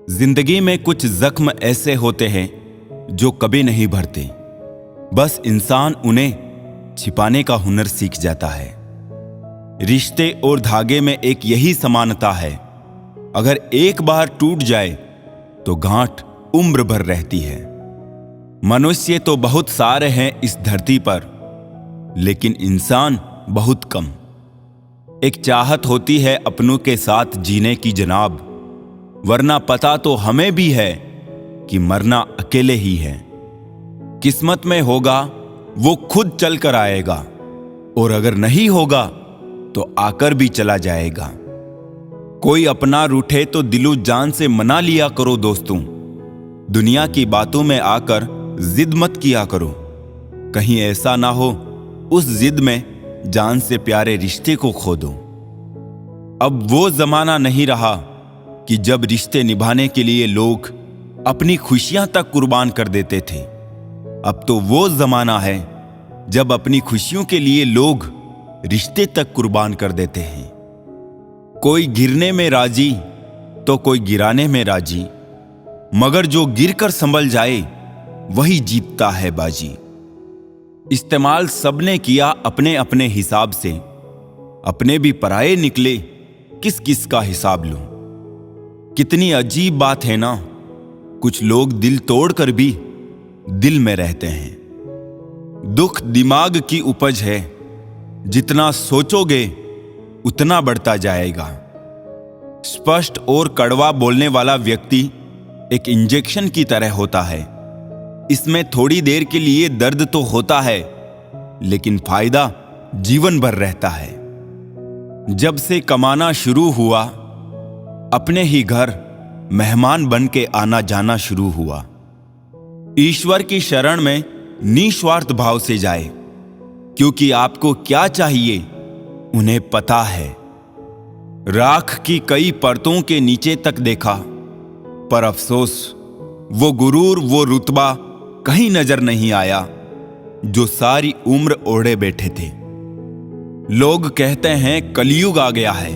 जिंदगी में कुछ जख्म ऐसे होते हैं जो कभी नहीं भरते, बस इंसान उन्हें छिपाने का हुनर सीख जाता है। रिश्ते और धागे में एक यही समानता है, अगर एक बार टूट जाए तो गांठ उम्र भर रहती है। मनुष्य तो बहुत सारे हैं इस धरती पर, लेकिन इंसान बहुत कम। एक चाहत होती है अपनों के साथ जीने की जनाब, वरना पता तो हमें भी है कि मरना अकेले ही है। किस्मत में होगा वो खुद चल कर आएगा, और अगर नहीं होगा तो आकर भी चला जाएगा। कोई अपना रूठे तो दिलो जान से मना लिया करो दोस्तों, दुनिया की बातों में आकर जिद मत किया करो। कहीं ऐसा ना हो उस जिद में जान से प्यारे रिश्ते को खो दो। अब वो जमाना नहीं रहा कि जब रिश्ते निभाने के लिए लोग अपनी खुशियां तक कुर्बान कर देते थे। अब तो वो जमाना है जब अपनी खुशियों के लिए लोग रिश्ते तक कुर्बान कर देते हैं। कोई गिरने में राजी तो कोई गिराने में राजी, मगर जो गिरकर संभल जाए वही जीतता है बाजी। इस्तेमाल सबने किया अपने अपने हिसाब से, अपने भी पराये निकले, किस किस का हिसाब लूं। कितनी अजीब बात है ना, कुछ लोग दिल तोड़कर भी दिल में रहते हैं। दुख दिमाग की उपज है, जितना सोचोगे उतना बढ़ता जाएगा। स्पष्ट और कड़वा बोलने वाला व्यक्ति एक इंजेक्शन की तरह होता है। इसमें थोड़ी देर के लिए दर्द तो होता है, लेकिन फायदा जीवन भर रहता है। जब से कमाना शुरू हुआ, अपने ही घर मेहमान बन के आना जाना शुरू हुआ। ईश्वर की शरण में निस्वार्थ भाव से जाए, क्योंकि आपको क्या चाहिए उन्हें पता है। राख की कई परतों के नीचे तक देखा, पर अफसोस वो गुरूर, वो रुतबा कहीं नजर नहीं आया जो सारी उम्र ओढ़े बैठे थे। लोग कहते हैं कलयुग आ गया है,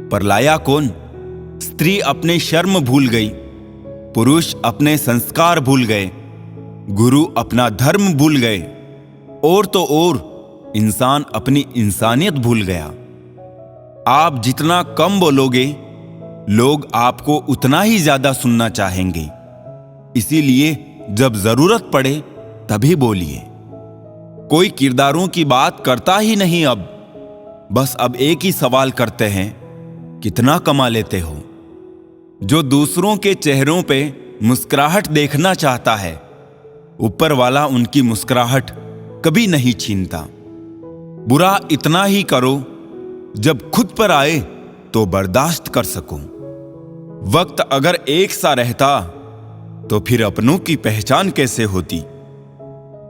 पर लाया कौन? स्त्री अपने शर्म भूल गई, पुरुष अपने संस्कार भूल गए, गुरु अपना धर्म भूल गए, और तो और इंसान अपनी इंसानियत भूल गया। आप जितना कम बोलोगे, लोग आपको उतना ही ज्यादा सुनना चाहेंगे। इसीलिए जब जरूरत पड़े तभी बोलिए। कोई किरदारों की बात करता ही नहीं अब, बस अब एक ही सवाल करते हैं, कितना कमा लेते हो? जो दूसरों के चेहरों पे मुस्कुराहट देखना चाहता है, ऊपर वाला उनकी मुस्कुराहट कभी नहीं छीनता। बुरा इतना ही करो जब खुद पर आए तो बर्दाश्त कर सको। वक्त अगर एक सा रहता तो फिर अपनों की पहचान कैसे होती?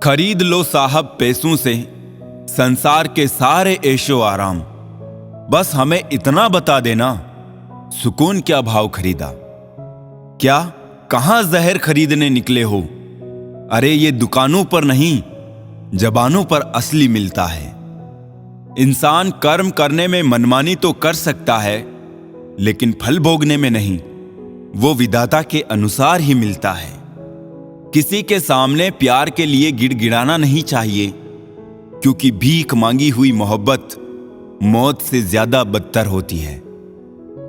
खरीद लो साहब पैसों से संसार के सारे ऐशो आराम, बस हमें इतना बता देना, सुकून क्या भाव खरीदा? क्या कहां जहर खरीदने निकले हो? अरे ये दुकानों पर नहीं, जबानों पर असली मिलता है। इंसान कर्म करने में मनमानी तो कर सकता है, लेकिन फल भोगने में नहीं। वो विधाता के अनुसार ही मिलता है। किसी के सामने प्यार के लिए गिड़गिड़ाना नहीं चाहिए, क्योंकि भीख मांगी हुई मोहब्बत मौत से ज्यादा बदतर होती है।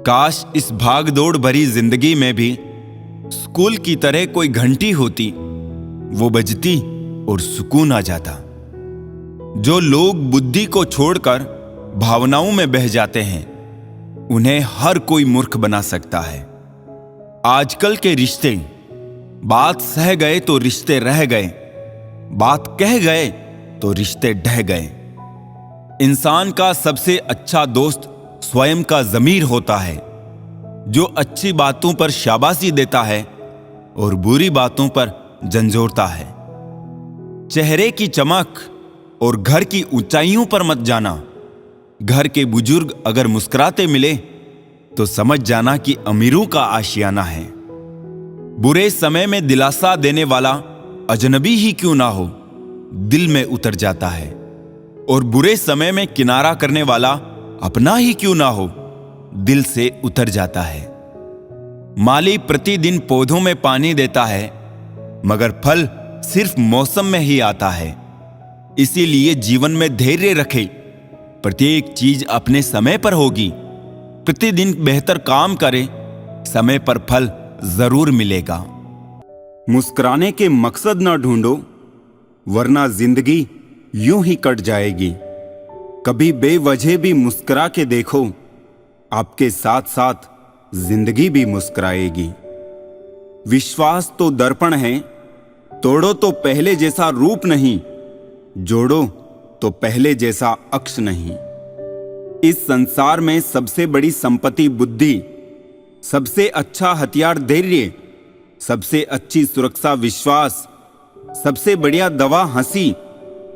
काश इस भागदौड़ भरी जिंदगी में भी स्कूल की तरह कोई घंटी होती, वो बजती और सुकून आ जाता। जो लोग बुद्धि को छोड़कर भावनाओं में बह जाते हैं, उन्हें हर कोई मूर्ख बना सकता है। आजकल के रिश्ते, बात सह गए तो रिश्ते रह गए, बात कह गए तो रिश्ते ढह गए। इंसान का सबसे अच्छा दोस्त स्वयं का ज़मीर होता है, जो अच्छी बातों पर शाबाशी देता है और बुरी बातों पर झंझोड़ता है। चेहरे की चमक और घर की ऊंचाइयों पर मत जाना। घर के बुजुर्ग अगर मुस्कुराते मिले तो समझ जाना कि अमीरों का आशियाना है। बुरे समय में दिलासा देने वाला अजनबी ही क्यों ना हो, दिल में उतर जाता है, और बुरे समय में किनारा करने वाला अपना ही क्यों ना हो, दिल से उतर जाता है। माली प्रतिदिन पौधों में पानी देता है, मगर फल सिर्फ मौसम में ही आता है। इसीलिए जीवन में धैर्य रखें। प्रत्येक चीज अपने समय पर होगी। प्रतिदिन बेहतर काम करें, समय पर फल जरूर मिलेगा। मुस्कुराने के मकसद ना ढूंढो, वरना जिंदगी यूं ही कट जाएगी। कभी बेवजह भी मुस्कुरा के देखो, आपके साथ साथ जिंदगी भी मुस्कुराएगी। विश्वास तो दर्पण है, तोड़ो तो पहले जैसा रूप नहीं, जोड़ो तो पहले जैसा अक्ष नहीं। इस संसार में सबसे बड़ी संपत्ति बुद्धि, सबसे अच्छा हथियार धैर्य, सबसे अच्छी सुरक्षा विश्वास, सबसे बढ़िया दवा हंसी।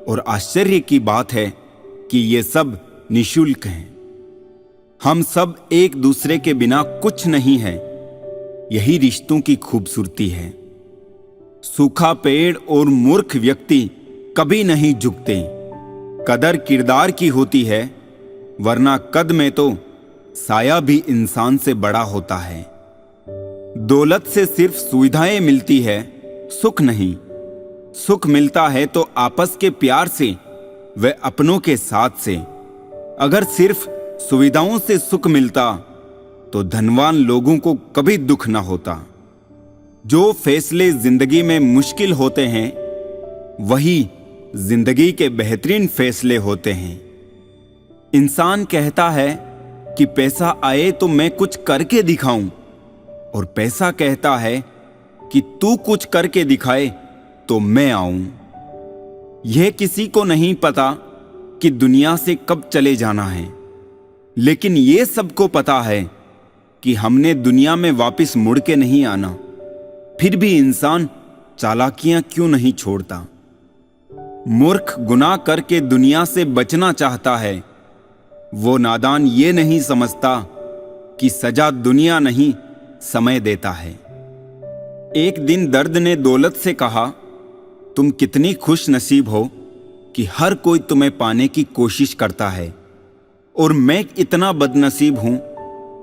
और आश्चर्य की बात है कि ये सब निशुल्क हैं। हम सब एक दूसरे के बिना कुछ नहीं है। यही रिश्तों की खूबसूरती है। सूखा पेड़ और मूर्ख व्यक्ति कभी नहीं झुकते। कदर किरदार की होती है, वरना कद में तो साया भी इंसान से बड़ा होता है। दौलत से सिर्फ सुविधाएं मिलती है, सुख नहीं। सुख मिलता है तो आपस के प्यार से, व अपनों के साथ से। अगर सिर्फ सुविधाओं से सुख मिलता तो धनवान लोगों को कभी दुख ना होता। जो फैसले जिंदगी में मुश्किल होते हैं, वही जिंदगी के बेहतरीन फैसले होते हैं। इंसान कहता है कि पैसा आए तो मैं कुछ करके दिखाऊं, और पैसा कहता है कि तू कुछ करके दिखाए तो मैं आऊं। यह किसी को नहीं पता कि दुनिया से कब चले जाना है, लेकिन यह सबको पता है कि हमने दुनिया में वापस मुड़ के नहीं आना। फिर भी इंसान चालाकियां क्यों नहीं छोड़ता। मूर्ख गुनाह करके दुनिया से बचना चाहता है। वो नादान ये नहीं समझता कि सजा दुनिया नहीं समय देता है। एक दिन दर्द ने दौलत से कहा, तुम कितनी खुश नसीब हो कि हर कोई तुम्हें पाने की कोशिश करता है, और मैं इतना बदनसीब हूं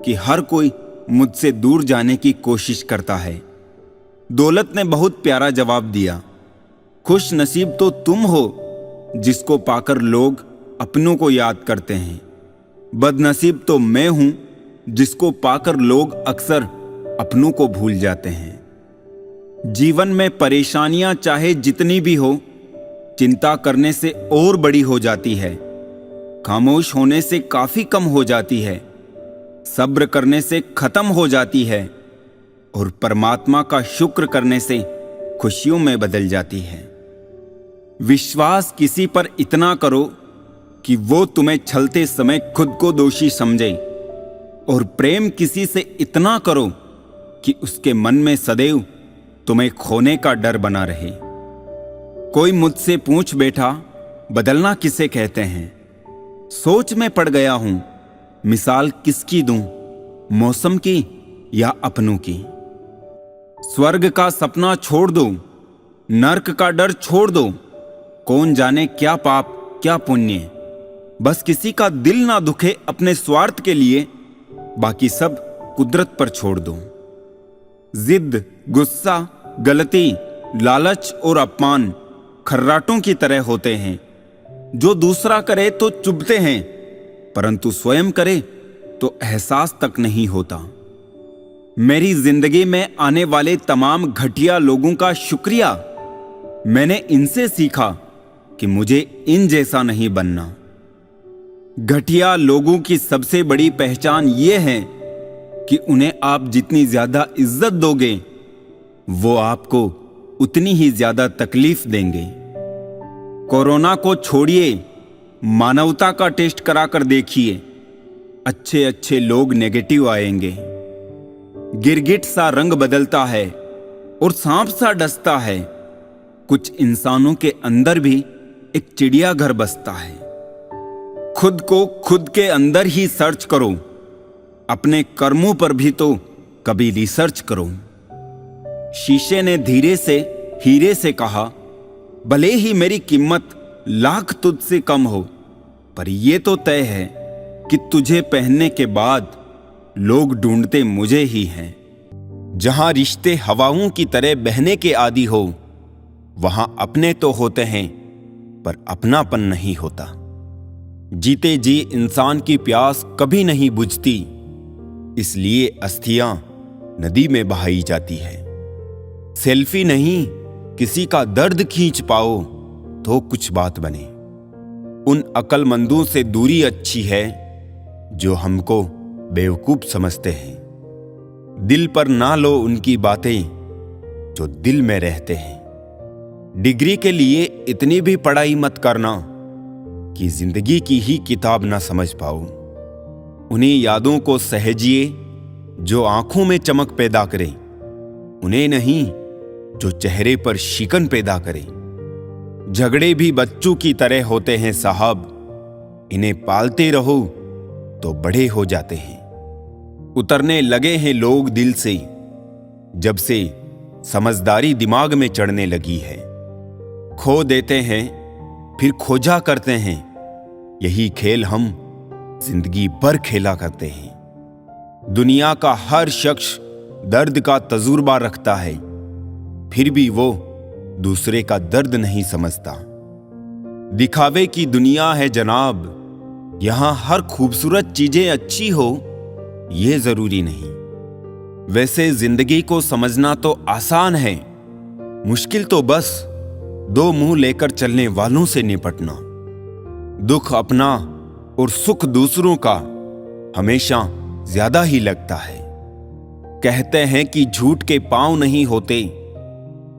कि हर कोई मुझसे दूर जाने की कोशिश करता है। दौलत ने बहुत प्यारा जवाब दिया, खुश नसीब तो तुम हो जिसको पाकर लोग अपनों को याद करते हैं। बदनसीब तो मैं हूं जिसको पाकर लोग अक्सर अपनों को भूल जाते हैं। जीवन में परेशानियां चाहे जितनी भी हो, चिंता करने से और बड़ी हो जाती है। खामोश होने से काफी कम हो जाती है। सब्र करने से खत्म हो जाती है, और परमात्मा का शुक्र करने से खुशियों में बदल जाती है। विश्वास किसी पर इतना करो कि वो तुम्हें छलते समय खुद को दोषी समझे, और प्रेम किसी से इतना करो कि उसके मन में सदैव तुम्हें खोने का डर बना रहे। कोई मुझसे पूछ बैठा, बदलना किसे कहते हैं? सोच में पड़ गया हूं, मिसाल किसकी दूं, मौसम की या अपनों की? स्वर्ग का सपना छोड़ दो, नर्क का डर छोड़ दो। कौन जाने क्या पाप क्या पुण्य, बस किसी का दिल ना दुखे अपने स्वार्थ के लिए, बाकी सब कुदरत पर छोड़ दो। जिद, गुस्सा, गलती, लालच और अपमान खर्राटों की तरह होते हैं। जो दूसरा करे तो चुभते हैं, परंतु स्वयं करे तो एहसास तक नहीं होता। मेरी जिंदगी में आने वाले तमाम घटिया लोगों का शुक्रिया। मैंने इनसे सीखा कि मुझे इन जैसा नहीं बनना। घटिया लोगों की सबसे बड़ी पहचान यह है कि उन्हें आप जितनी ज्यादा इज्जत दोगे, वो आपको उतनी ही ज्यादा तकलीफ देंगे। कोरोना को छोड़िए, मानवता का टेस्ट कराकर देखिए। अच्छे अच्छे लोग नेगेटिव आएंगे। गिरगिट सा रंग बदलता है और सांप सा डसता है। कुछ इंसानों के अंदर भी एक चिड़ियाघर बसता है। खुद को खुद के अंदर ही सर्च करो, अपने कर्मों पर भी तो कभी रिसर्च करो। शीशे ने धीरे से हीरे से कहा, भले ही मेरी कीमत लाख तुझसे कम हो, पर यह तो तय है कि तुझे पहनने के बाद लोग ढूंढते मुझे ही हैं। जहां रिश्ते हवाओं की तरह बहने के आदी हो, वहां अपने तो होते हैं पर अपनापन नहीं होता। जीते जी इंसान की प्यास कभी नहीं बुझती, इसलिए अस्थियां नदी में बहाई जाती है। सेल्फी नहीं, किसी का दर्द खींच पाओ तो कुछ बात बने। उन अक्लमंदों से दूरी अच्छी है जो हमको बेवकूफ समझते हैं। दिल पर ना लो उनकी बातें जो दिल में रहते हैं। डिग्री के लिए इतनी भी पढ़ाई मत करना कि जिंदगी की ही किताब ना समझ पाओ। उन्हीं यादों को सहेजिए जो आंखों में चमक पैदा करें, उन्हें नहीं जो चेहरे पर शिकन पैदा करें। झगड़े भी बच्चों की तरह होते हैं साहब, इन्हें पालते रहो तो बड़े हो जाते हैं। उतरने लगे हैं लोग दिल से जब से समझदारी दिमाग में चढ़ने लगी है। खो देते हैं फिर खोजा करते हैं, यही खेल हम जिंदगी भर खेला करते हैं। दुनिया का हर शख्स दर्द का तजुर्बा रखता है, फिर भी वो दूसरे का दर्द नहीं समझता। दिखावे की दुनिया है जनाब, यहां हर खूबसूरत चीजें अच्छी हो ये जरूरी नहीं। वैसे जिंदगी को समझना तो आसान है, मुश्किल तो बस दो मुंह लेकर चलने वालों से निपटना। दुख अपना और सुख दूसरों का हमेशा ज्यादा ही लगता है। कहते हैं कि झूठ के पांव नहीं होते,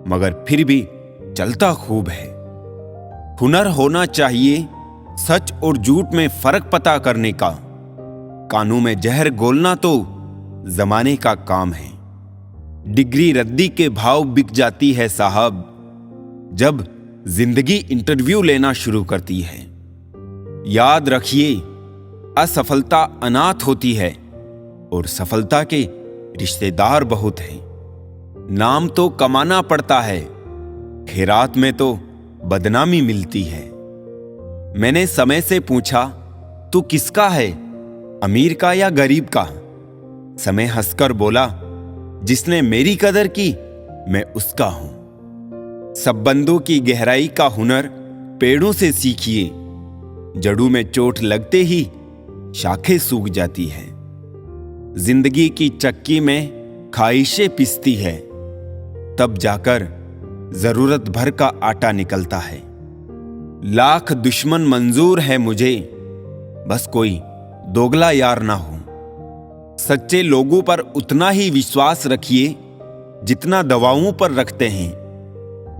मगर फिर भी चलता खूब है। हुनर होना चाहिए सच और झूठ में फर्क पता करने का। कानों में जहर घोलना तो जमाने का काम है। डिग्री रद्दी के भाव बिक जाती है साहब, जब जिंदगी इंटरव्यू लेना शुरू करती है। याद रखिए, असफलता अनाथ होती है और सफलता के रिश्तेदार बहुत हैं। नाम तो कमाना पड़ता है, खैरात में तो बदनामी मिलती है। मैंने समय से पूछा, तू किसका है, अमीर का या गरीब का? समय हंसकर बोला, जिसने मेरी कदर की मैं उसका हूं। संबंधों की गहराई का हुनर पेड़ों से सीखिए, जड़ों में चोट लगते ही शाखें सूख जाती है। जिंदगी की चक्की में ख्वाहिशें पिसती है, तब जाकर जरूरत भर का आटा निकलता है। लाख दुश्मन मंजूर है मुझे, बस कोई दोगला यार ना हो। सच्चे लोगों पर उतना ही विश्वास रखिए जितना दवाओं पर रखते हैं।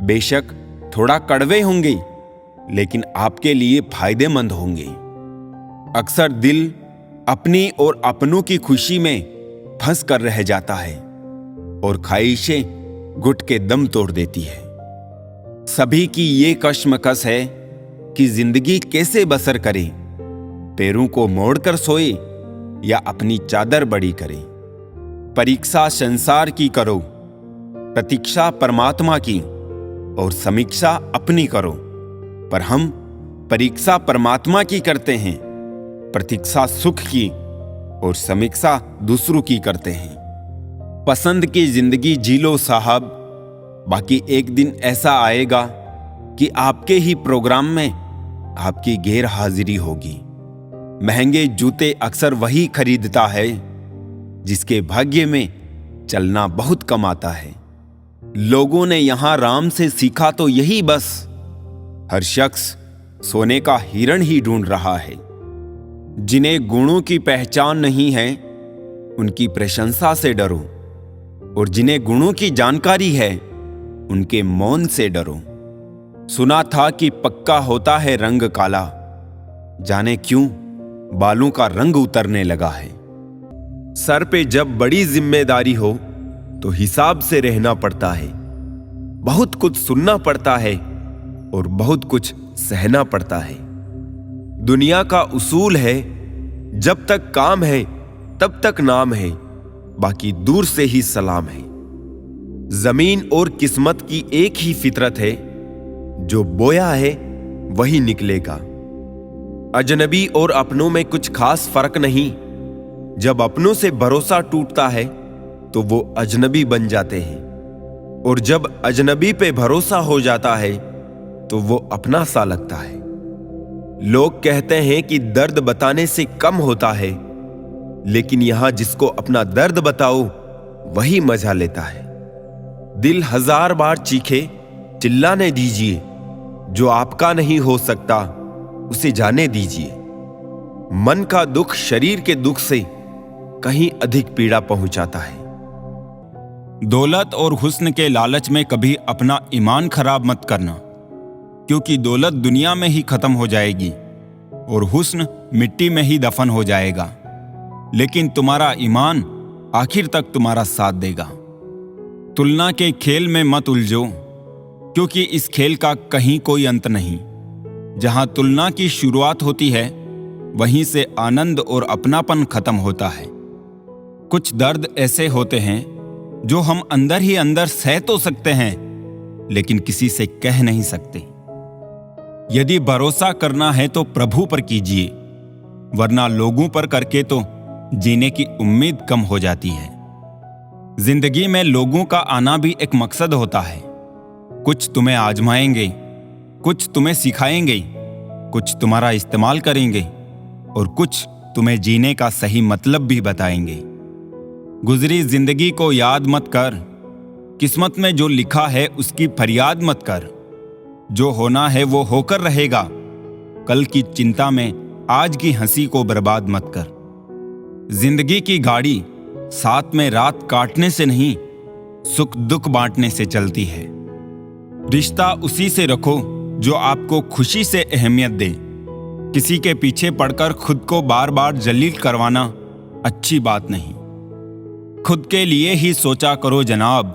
बेशक थोड़ा कड़वे होंगे, लेकिन आपके लिए फायदेमंद होंगे। अक्सर दिल अपनी और अपनों की खुशी में फंस कर रह जाता है और ख्वाहिशें घुट के दम तोड़ देती है। सभी की ये कश्मकश है कि जिंदगी कैसे बसर करें, पैरों को मोड़कर सोए या अपनी चादर बड़ी करें। परीक्षा संसार की करो, प्रतीक्षा परमात्मा की और समीक्षा अपनी करो। पर हम परीक्षा परमात्मा की करते हैं, प्रतीक्षा सुख की और समीक्षा दूसरों की करते हैं। पसंद की जिंदगी जी लो साहब, बाकी एक दिन ऐसा आएगा कि आपके ही प्रोग्राम में आपकी गैर हाजिरी होगी। महंगे जूते अक्सर वही खरीदता है जिसके भाग्य में चलना बहुत कम आता है। लोगों ने यहां राम से सीखा तो यही बस, हर शख्स सोने का हिरण ही ढूंढ रहा है। जिन्हें गुणों की पहचान नहीं है उनकी प्रशंसा से डरो, और जिन्हें गुणों की जानकारी है उनके मौन से डरो। सुना था कि पक्का होता है रंग काला, जाने क्यों बालों का रंग उतरने लगा है। सर पे जब बड़ी जिम्मेदारी हो तो हिसाब से रहना पड़ता है। बहुत कुछ सुनना पड़ता है और बहुत कुछ सहना पड़ता है। दुनिया का उसूल है, जब तक काम है तब तक नाम है, बाकी दूर से ही सलाम है। जमीन और किस्मत की एक ही फितरत है, जो बोया है वही निकलेगा। अजनबी और अपनों में कुछ खास फर्क नहीं। जब अपनों से भरोसा टूटता है तो वो अजनबी बन जाते हैं, और जब अजनबी पे भरोसा हो जाता है तो वो अपना सा लगता है। लोग कहते हैं कि दर्द बताने से कम होता है, लेकिन यहां जिसको अपना दर्द बताओ वही मजा लेता है। दिल 1000 बार चीखे, चिल्लाने दीजिए, जो आपका नहीं हो सकता उसे जाने दीजिए। मन का दुख शरीर के दुख से कहीं अधिक पीड़ा पहुंचाता है। दौलत और हुस्न के लालच में कभी अपना ईमान खराब मत करना, क्योंकि दौलत दुनिया में ही खत्म हो जाएगी और हुस्न मिट्टी में ही दफन हो जाएगा, लेकिन तुम्हारा ईमान आखिर तक तुम्हारा साथ देगा। तुलना के खेल में मत उलझो, क्योंकि इस खेल का कहीं कोई अंत नहीं। जहां तुलना की शुरुआत होती है वहीं से आनंद और अपनापन खत्म होता है। कुछ दर्द ऐसे होते हैं जो हम अंदर ही अंदर सह तो सकते हैं, लेकिन किसी से कह नहीं सकते। यदि भरोसा करना है तो प्रभु पर कीजिए, वरना लोगों पर करके तो जीने की उम्मीद कम हो जाती है। जिंदगी में लोगों का आना भी एक मकसद होता है। कुछ तुम्हें आजमाएंगे, कुछ तुम्हें सिखाएंगे, कुछ तुम्हारा इस्तेमाल करेंगे और कुछ तुम्हें जीने का सही मतलब भी बताएंगे। गुजरी जिंदगी को याद मत कर, किस्मत में जो लिखा है उसकी फरियाद मत कर। जो होना है वो होकर रहेगा, कल की चिंता में आज की हंसी को बर्बाद मत कर। जिंदगी की गाड़ी साथ में रात काटने से नहीं, सुख दुख बांटने से चलती है। रिश्ता उसी से रखो जो आपको खुशी से अहमियत दे। किसी के पीछे पड़कर खुद को बार बार जलील करवाना अच्छी बात नहीं। खुद के लिए ही सोचा करो जनाब,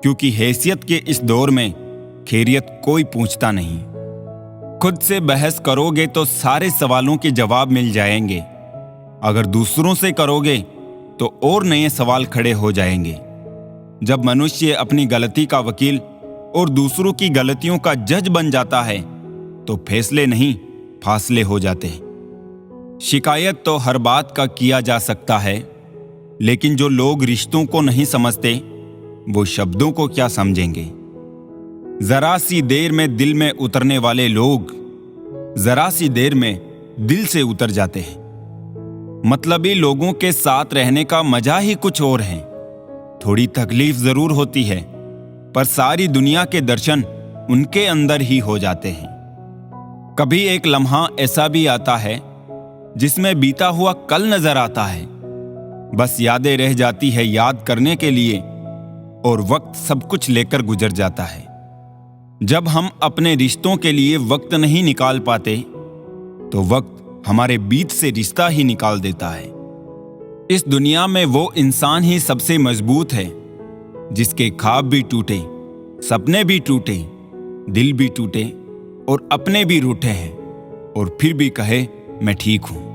क्योंकि हैसियत के इस दौर में खैरियत कोई पूछता नहीं। खुद से बहस करोगे तो सारे सवालों के जवाब मिल जाएंगे। अगर दूसरों से करोगे तो और नए सवाल खड़े हो जाएंगे। जब मनुष्य अपनी गलती का वकील और दूसरों की गलतियों का जज बन जाता है तो फैसले नहीं, फासले हो जाते हैं। शिकायत तो हर बात का किया जा सकता है, लेकिन जो लोग रिश्तों को नहीं समझते वो शब्दों को क्या समझेंगे। जरा सी देर में दिल में उतरने वाले लोग जरा सी देर में दिल से उतर जाते हैं। मतलबी लोगों के साथ रहने का मजा ही कुछ और है। थोड़ी तकलीफ जरूर होती है, पर सारी दुनिया के दर्शन उनके अंदर ही हो जाते हैं। कभी एक लम्हा ऐसा भी आता है जिसमें बीता हुआ कल नजर आता है। बस यादें रह जाती है याद करने के लिए, और वक्त सब कुछ लेकर गुजर जाता है। जब हम अपने रिश्तों के लिए वक्त नहीं निकाल पाते तो वक्त हमारे बीच से रिश्ता ही निकाल देता है। इस दुनिया में वो इंसान ही सबसे मजबूत है जिसके ख्वाब भी टूटे, सपने भी टूटे, दिल भी टूटे और अपने भी रूठे हैं, और फिर भी कहे मैं ठीक हूं।